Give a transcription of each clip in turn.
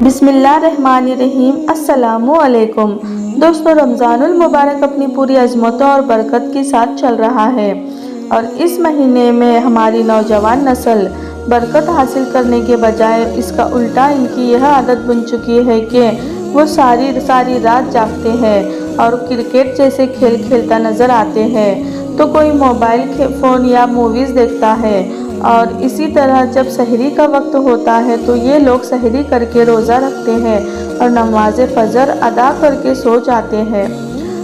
بسم اللہ الرحمن الرحیم۔ السلام علیکم دوستو، رمضان المبارک اپنی پوری عظمتوں اور برکت کے ساتھ چل رہا ہے، اور اس مہینے میں ہماری نوجوان نسل برکت حاصل کرنے کے بجائے اس کا الٹا ان کی یہ عادت بن چکی ہے کہ وہ ساری رات جاگتے ہیں اور کرکٹ جیسے کھیل کھیلتا نظر آتے ہیں، تو کوئی موبائل فون یا موویز دیکھتا ہے، اور اسی طرح جب سحری کا وقت ہوتا ہے تو یہ لوگ سحری کر کے روزہ رکھتے ہیں اور نماز فجر ادا کر کے سو جاتے ہیں۔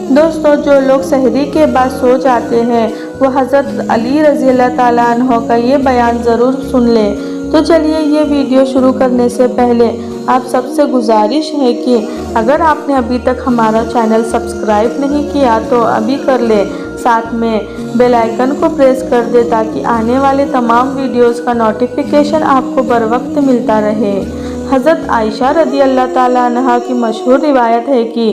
دوستو، جو لوگ سحری کے بعد سو جاتے ہیں وہ حضرت علی رضی اللہ تعالیٰ عنہ کا یہ بیان ضرور سن لیں۔ تو چلیے، یہ ویڈیو شروع کرنے سے پہلے آپ سب سے گزارش ہے کہ اگر آپ نے ابھی تک ہمارا چینل سبسکرائب نہیں کیا تو ابھی کر لیں، ساتھ میں بیل آئیکن کو پریس کر دے تاکہ آنے والے تمام ویڈیوز کا نوٹیفیکیشن آپ کو بر وقت ملتا رہے۔ حضرت عائشہ رضی اللہ تعالیٰ عنہ کی مشہور روایت ہے کہ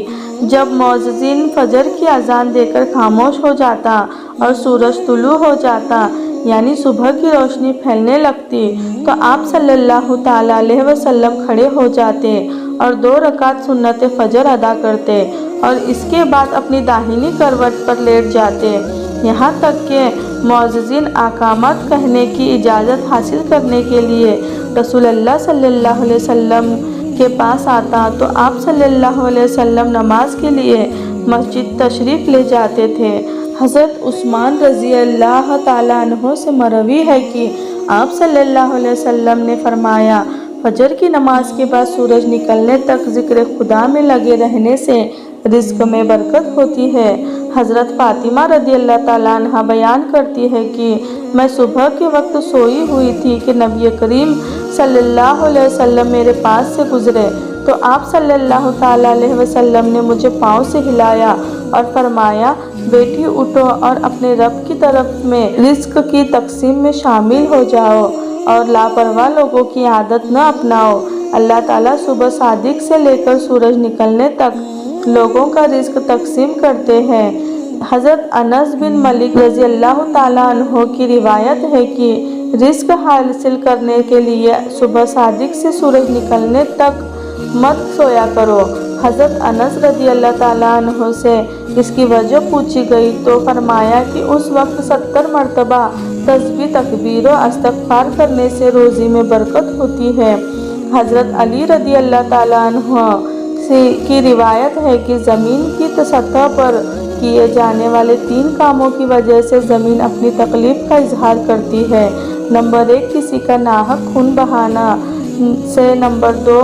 جب مؤذن فجر کی اذان دے کر خاموش ہو جاتا اور سورج طلوع ہو جاتا، یعنی صبح کی روشنی پھیلنے لگتی، تو آپ صلی اللہ تعالیٰ علیہ وسلم کھڑے ہو جاتے اور 2 رکعت سنت فجر ادا کرتے، اور اس کے بعد اپنی داہنی کروٹ پر لیٹ جاتے، یہاں تک کہ مؤذن اقامت کہنے کی اجازت حاصل کرنے کے لیے رسول اللہ صلی اللہ علیہ وسلم کے پاس آتا تو آپ صلی اللہ علیہ وسلم نماز کے لیے مسجد تشریف لے جاتے تھے۔ حضرت عثمان رضی اللہ تعالیٰ عنہ سے مروی ہے کہ آپ صلی اللہ علیہ وسلم نے فرمایا، فجر کی نماز کے بعد سورج نکلنے تک ذکر خدا میں لگے رہنے سے رزق میں برکت ہوتی ہے۔ حضرت فاطمہ رضی اللہ تعالیٰ عنہ بیان کرتی ہے کہ میں صبح کے وقت سوئی ہوئی تھی کہ نبی کریم صلی اللہ علیہ وسلم میرے پاس سے گزرے، تو آپ صلی اللہ تعالیٰ علیہ وسلم نے مجھے پاؤں سے ہلایا اور فرمایا، بیٹی اٹھو اور اپنے رب کی طرف میں رزق کی تقسیم میں شامل ہو جاؤ اور لاپرواہ لوگوں کی عادت نہ اپناؤ۔ اللہ تعالیٰ صبح صادق سے لے کر سورج نکلنے تک لوگوں کا رزق تقسیم کرتے ہیں۔ حضرت انس بن مالک رضی اللہ تعالیٰ عنہ کی روایت ہے کہ رزق حاصل کرنے کے لیے صبح صادق سے سورج نکلنے تک مت سویا کرو۔ حضرت انس رضی اللہ تعالیٰ عنہ سے اس کی وجہ پوچھی گئی تو فرمایا کہ اس وقت 70 مرتبہ تسبیح، تکبیر و استغفار کرنے سے روزی میں برکت ہوتی ہے۔ حضرت علی رضی اللہ تعالیٰ عنہ کی روایت ہے کہ زمین کی سطح پر کیے جانے والے 3 کاموں کی وجہ سے زمین اپنی تکلیف کا اظہار کرتی ہے۔ نمبر 1، کسی کا ناحق خون بہانا سے۔ نمبر 2،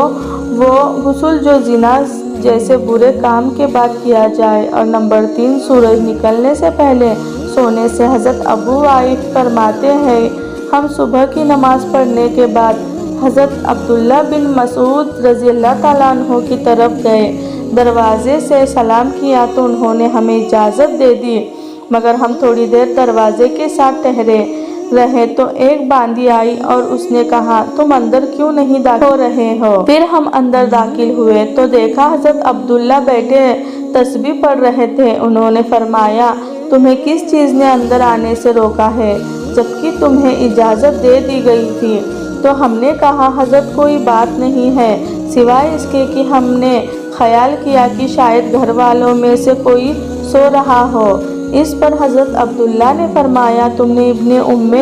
وہ غسل جو زنا جیسے برے کام کے بعد کیا جائے، اور نمبر 3، سورج نکلنے سے پہلے سونے سے۔ حضرت ابو وائف فرماتے ہیں، ہم صبح کی نماز پڑھنے کے بعد حضرت عبداللہ بن مسعود رضی اللہ تعالیٰ عنہ کی طرف گئے، دروازے سے سلام کیا تو انہوں نے ہمیں اجازت دے دی، مگر ہم تھوڑی دیر دروازے کے ساتھ ٹھہرے رہے تو ایک باندی آئی اور اس نے کہا، تم اندر کیوں نہیں داخل ہو رہے ہو؟ پھر ہم اندر داخل ہوئے تو دیکھا حضرت عبداللہ بیٹھے تسبیح پڑھ رہے تھے۔ انہوں نے فرمایا، تمہیں کس چیز نے اندر آنے سے روکا ہے جبکہ تمہیں اجازت دے دی گئی تھی؟ تو ہم نے کہا، حضرت کوئی بات نہیں ہے سوائے اس کے کہ ہم نے خیال کیا کہ شاید گھر والوں میں سے کوئی سو رہا ہو۔ اس پر حضرت عبداللہ نے فرمایا، تم نے ابن ام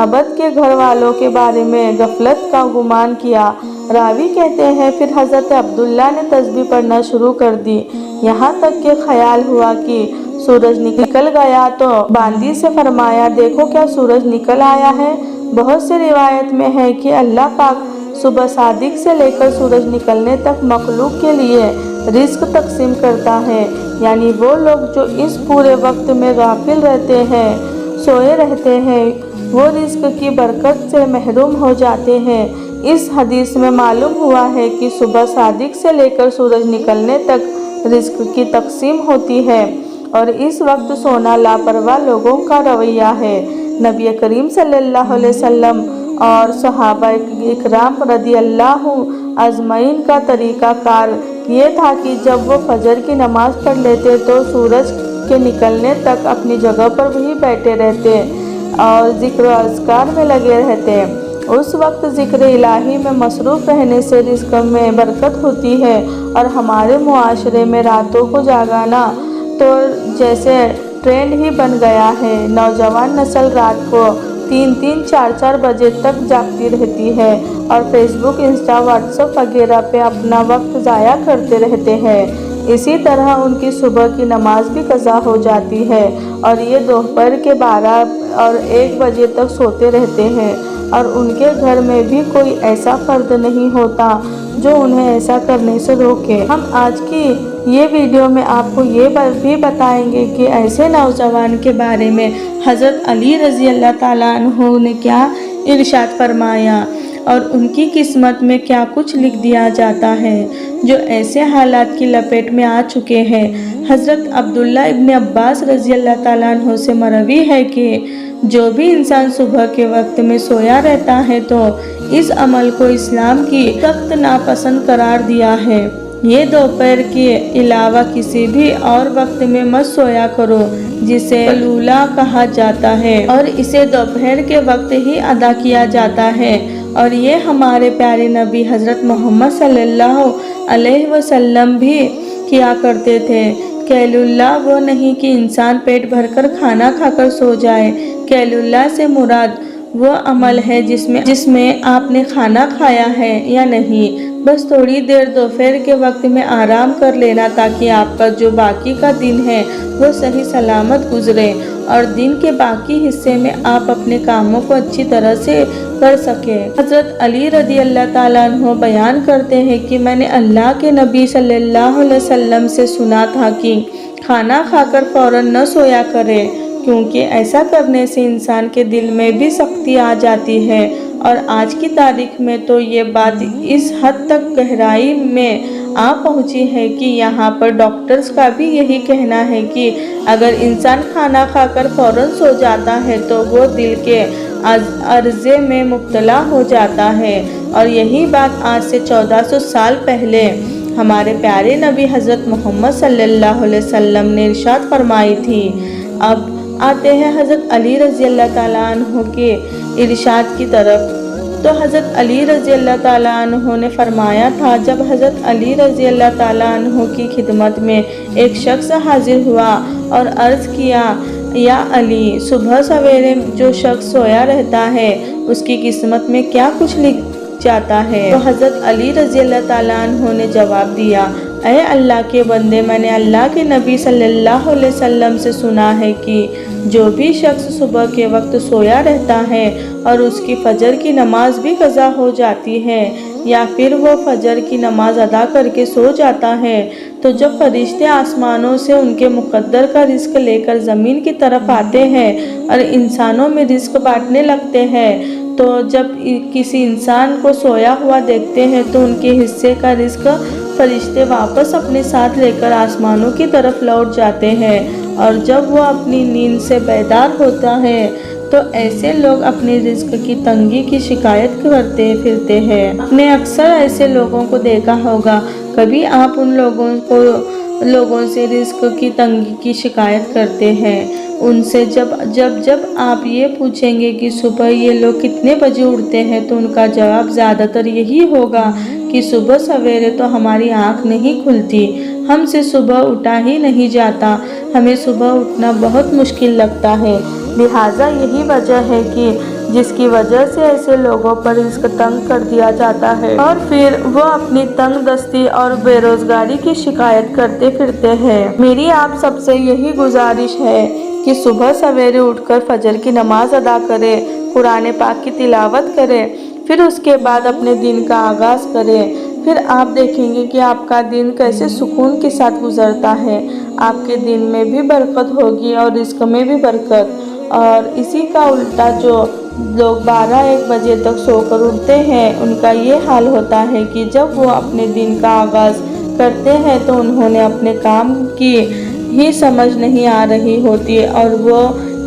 عبد کے گھر والوں کے بارے میں غفلت کا گمان کیا۔ راوی کہتے ہیں، پھر حضرت عبداللہ نے تسبیح پڑھنا شروع کر دی، یہاں تک کہ خیال ہوا کہ سورج نکل گیا تو باندی سے فرمایا، دیکھو کیا سورج نکل آیا ہے؟ بہت سے روایت میں ہے کہ اللہ پاک صبح صادق سے لے کر سورج نکلنے تک مخلوق کے لیے رزق تقسیم کرتا ہے، یعنی وہ لوگ جو اس پورے وقت میں غافل رہتے ہیں، سوئے رہتے ہیں، وہ رزق کی برکت سے محروم ہو جاتے ہیں۔ اس حدیث میں معلوم ہوا ہے کہ صبح صادق سے لے کر سورج نکلنے تک رزق کی تقسیم ہوتی ہے، اور اس وقت سونا لاپرواہ لوگوں کا رویہ ہے۔ نبی کریم صلی اللہ علیہ وسلم اور صحابہ اکرام رضی اللہ اجمعین کا طریقہ کار یہ تھا کہ جب وہ فجر کی نماز پڑھ لیتے تو سورج کے نکلنے تک اپنی جگہ پر وہی بیٹھے رہتے اور ذکر و اذکار میں لگے رہتے۔ उस वक्त ज़िक्र इलाही में मसरूफ़ रहने से रिज़्क़ में बरकत होती है। और हमारे मुआशरे में रातों को जागाना तो जैसे ट्रेंड ही बन गया है। नौजवान नस्ल रात को 3-3, 4-4 बजे तक जागती रहती है और फेसबुक, इंस्टा, व्हाट्सएप वगैरह पे अपना वक्त ज़ाया करते रहते हैं। इसी तरह उनकी सुबह की नमाज भी क़ज़ा हो जाती है और ये दोपहर के 12 और 1 बजे तक सोते रहते हैं। और उनके घर में भी कोई ऐसा फ़र्द नहीं होता जो उन्हें ऐसा करने से रोके। हम आज की ये वीडियो में आपको ये भी बताएंगे कि ऐसे नौजवान के बारे में हज़रत अली रज़ी अल्लाह ताला अन्हु ने क्या इरशाद फरमाया और उनकी किस्मत में क्या कुछ लिख दिया जाता है जो ऐसे हालात की लपेट में आ चुके हैं। हज़रत अब्दुल्ला इब्न अब्बास रज़ी अल्लाह ताला अन्हु से मरवी है कि जो भी इंसान सुबह के वक्त में सोया रहता है तो इस अमल को इस्लाम की सख्त नापसंद करार दिया है। ये दोपहर के अलावा किसी भी और वक्त में मत सोया करो जिसे लूला कहा जाता है और इसे दोपहर के वक्त ही अदा किया जाता है। और ये हमारे प्यारे नबी हज़रत मोहम्मद सल्लल्लाहु अलैहि वसल्लम भी किया करते थे। कैलुल्लाह वो नहीं कि इंसान पेट भरकर खाना खाकर सो जाए। कैलुल्लाह से मुराद वो अमल है जिसमें आपने खाना खाया है या नहीं, बस थोड़ी देर दोपहर के वक्त में आराम कर लेना ताकि आपका जो बाकी का दिन है वो सही सलामत गुजरे और दिन के बाकी हिस्से में आप अपने कामों को अच्छी तरह से कर सके। हज़रत अली रज़ी अल्लाह ताला अन्हु बयान करते हैं कि मैंने अल्लाह के नबी सल्लल्लाहु अलैहि वसल्लम से सुना था कि खाना खाकर फौरन न सोया करे क्योंकि ऐसा करने से इंसान के दिल में भी सख्ती आ जाती है। और आज की तारीख में तो ये बात इस हद तक गहराई में आ पहुंची है कि यहाँ पर डॉक्टर्स का भी यही कहना है कि अगर इंसान खाना खाकर फौरन सो जाता है तो वो दिल के अर्ज़े में मुब्तला हो जाता है। और यही बात आज से 1400 साल पहले हमारे प्यारे नबी हज़रत मोहम्मद सल्लल्लाहु अलैहि वसल्लम ने इरशाद फरमाई थी। अब आते हैं हज़रत अली रज़ी अल्लाह ताला अन्हु के इरशाद की तरफ। तो हज़रत अली रज़ी अल्लाह ताला अन्हु ने फरमाया था, जब हज़रत अली रज़ी अल्लाह ताला अन्हु की खिदमत में एक शख्स हाजिर हुआ और अर्ज़ किया, या अली, सुबह सवेरे जो शख्स सोया रहता है उसकी किस्मत में क्या कुछ लिख जाता है। तो हज़रत अली रज़ी अल्लाह ताला अन्हु ने जवाब दिया, ऐ अल्लाह के बंदे, मैंने अल्लाह के नबी सल्लल्लाहु अलैहि वसल्लम से सुना है कि जो भी शख्स सुबह के वक्त सोया रहता है और उसकी फजर की नमाज भी क़ज़ा हो जाती है या फिर वो फजर की नमाज अदा करके सो जाता है तो जब फरिश्ते आसमानों से उनके मुक़द्दर का रिज़्क़ लेकर ज़मीन की तरफ आते हैं और इंसानों में रिज़्क़ बांटने लगते हैं तो जब किसी इंसान को सोया हुआ देखते हैं तो उनके हिस्से का रिज़्क़ फरिश्ते वापस अपने साथ लेकर आसमानों की तरफ लौट जाते हैं। और जब वो अपनी नींद से बेदार होता है तो ऐसे लोग अपने रिज़्क़ की तंगी की शिकायत करते फिरते हैं। आपने अक्सर ऐसे लोगों को देखा होगा। कभी आप उन लोगों से रिज़्क़ की तंगी की शिकायत करते हैं। उनसे जब आप ये पूछेंगे कि सुबह ये लोग कितने बजे उठते हैं तो उनका जवाब ज़्यादातर यही होगा कि सुबह सवेरे तो हमारी आँख नहीं खुलती, हमसे सुबह उठा ही नहीं जाता, हमें सुबह उठना बहुत मुश्किल लगता है। लिहाजा यही वजह है कि जिसकी वजह से ऐसे लोगों पर रिज़्क़ तंग कर दिया जाता है और फिर वो अपनी तंग दस्ती और बेरोज़गारी की शिकायत करते फिरते हैं। मेरी आप सबसे यही गुजारिश है कि सुबह सवेरे उठकर फजर की नमाज अदा करें, कुरान पाक की तिलावत करें, फिर उसके बाद अपने दिन का आगाज़ करें। फिर आप देखेंगे कि आपका दिन कैसे सुकून के साथ गुजरता है। आपके दिन में भी बरकत होगी और रिज़्क़ में भी बरकत। और इसी का उल्टा जो लोग 12-1 बजे तक सोकर उठते हैं उनका ये हाल होता है कि जब वो अपने दिन का आगाज़ करते हैं तो उन्होंने अपने काम की ही समझ नहीं आ रही होती और वो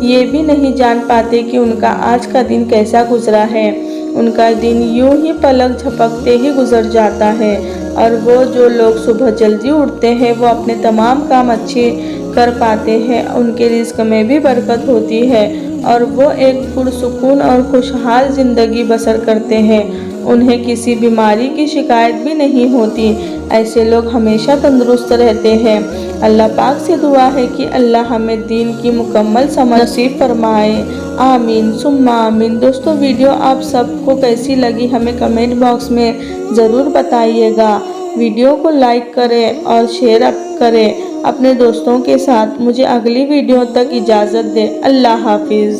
ये भी नहीं जान पाते कि उनका आज का दिन कैसा गुजरा है। उनका दिन यूं ही पलक झपकते ही गुजर जाता है। और वो जो लोग सुबह जल्दी उठते हैं वो अपने तमाम काम अच्छी कर पाते हैं उनके रिस्क में भी बरकत होती है और वो एक पुरसुकून और खुशहाल ज़िंदगी बसर करते हैं। उन्हें किसी बीमारी की शिकायत भी नहीं होती। ऐसे लोग हमेशा तंदुरुस्त रहते हैं। अल्लाह पाक से दुआ है कि अल्लाह हमें दीन की मुकम्मल समझ नसीब फरमाए। आमीन सुम्मा आमीन। दोस्तों, वीडियो आप सबको कैसी लगी हमें कमेंट बॉक्स में ज़रूर बताइएगा। वीडियो को लाइक करें और शेयर करें अपने दोस्तों के साथ। मुझे अगली वीडियो तक इजाज़त दें। अल्लाह हाफिज़।